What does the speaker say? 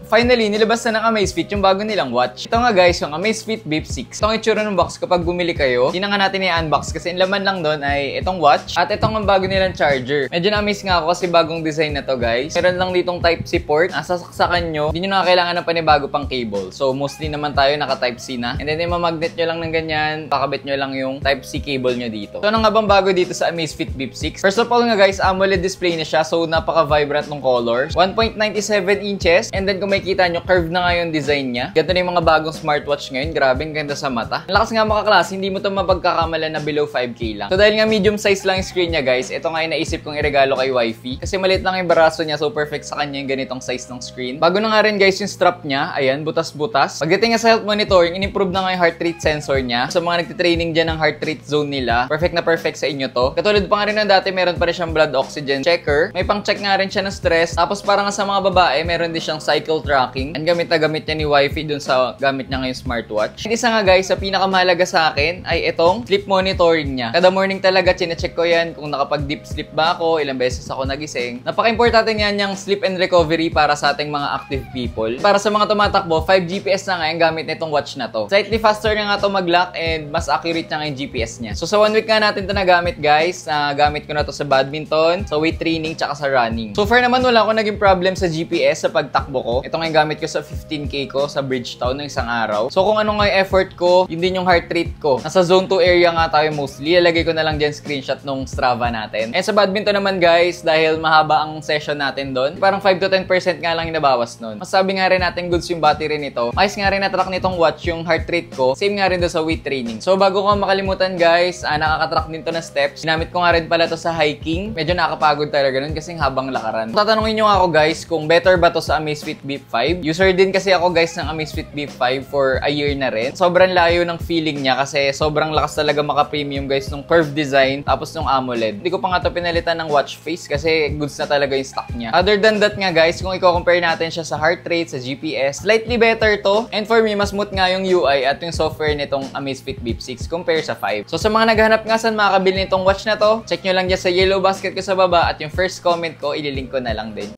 Finally, nilabas na ng Amazfit yung bago nilang watch. Ito nga guys, yung Amazfit Bip 6. Ito ang itsura ng box kapag bumili kayo. Hindi na nga natin i-unbox kasi yung laman lang doon ay itong watch at itong ang bago nilang charger. Medyo na-amaze nga ako kasi bagong design na to guys. Meron lang ditong Type-C port. Sasaksakan nyo, hindi nyo na kailangan ng panibago pang cable. So mostly naman tayo naka Type-C na. And then i-magnet nyo lang ng ganyan, kakabit nyo lang yung Type-C cable nyo dito. So ano nga bang bago dito sa Amazfit Bip 6? First of all nga guys, AMOLED display na siya. So napaka-vibrant ng colors. 1.97 inches and then kung makikita nyo, curve na nga yung design niya. Ganito na yung mga bagong smartwatch ngayon. Grabe, ang ganda sa mata. Ang lakas nga makaklase, hindi mo ito mapagkakamalan na below 5K lang. So dahil nga medium size lang yung screen niya guys, ito nga yung naisip kong iregalo kay wifey. Kasi maliit lang yung baraso niya, so perfect sa kanya yung ganitong size ng screen. Bago na nga rin guys yung strap niya. Ayan, butas-butas. Pagdating nga sa health monitoring, in-improve na nga yung heart rate sensor niya. Sa mga nagtitraining dyan ng heart rate zone nila, perfect na perfect sa inyo to. Katulad pa nga rin ng dati, meron pa rin siyang blood oxygen checker. May pang-check nga rin siya ng stress. Tapos para nga sa mga babae, meron din siyang cycle tracking. Ang gamit na gamit niya ni wifey dun sa gamit niya ngayong smartwatch. Isa nga guys, sa pinakamahalaga sa akin ay itong sleep monitoring niya. Kada morning talaga, chinecheck ko yan kung nakapag-deep sleep ba ako, ilang beses ako nagising. Napaka-importante nga niyang sleep and recovery para sa ating mga active people. Para sa mga tumatakbo, 5 GPS na nga yung gamit nitong watch na to. Slightly faster nga to mag-lock and mas accurate na nga yung GPS niya. So sa 1 week nga natin to nagamit guys. Gamit ko na to sa badminton, sa weight training, tsaka sa running. So far naman wala akong naging problem sa GPS sa pagtakbo ko. Ito nga yung gamit ko sa 15K ko sa Bridgetown ng isang araw. So kung ano nga yung effort ko, yun din yung heart rate ko. Nasa zone 2 area nga tayo mostly. Ilalagay ko na lang dyan screenshot nung Strava natin. And sa badminton naman guys, dahil mahaba ang session natin doon, parang 5 to 10% nga lang inabawas nun. Masabi nga rin natin goods yung battery nito. Ayos nga rin na-track nitong watch yung heart rate ko. Same nga rin doon sa weight training. So bago ko makalimutan guys, nakaka-track din to na steps. Ginamit ko nga rin pala to sa hiking. Medyo nakakapagod talaga nun kasi habang lakaran. Tatanungin nyo ako guys kung better ba to sa Amazfit Bip 5. User din kasi ako guys ng Amazfit Bip 5 for a year na rin. Sobrang layo ng feeling niya kasi sobrang lakas talaga maka-premium guys nung curve design tapos nung AMOLED. Hindi ko pa nga to pinalitan ng watch face kasi goods na talaga yung stock niya. Other than that nga guys, kung i-compare natin siya sa heart rate, sa GPS, slightly better to. And for me, mas smooth nga yung UI at yung software nitong Amazfit Bip 6 compare sa 5. So sa mga naghahanap nga saan makakabili nitong watch na to, check nyo lang dyan sa yellow basket ko sa baba at yung first comment ko, ililink ko na lang din.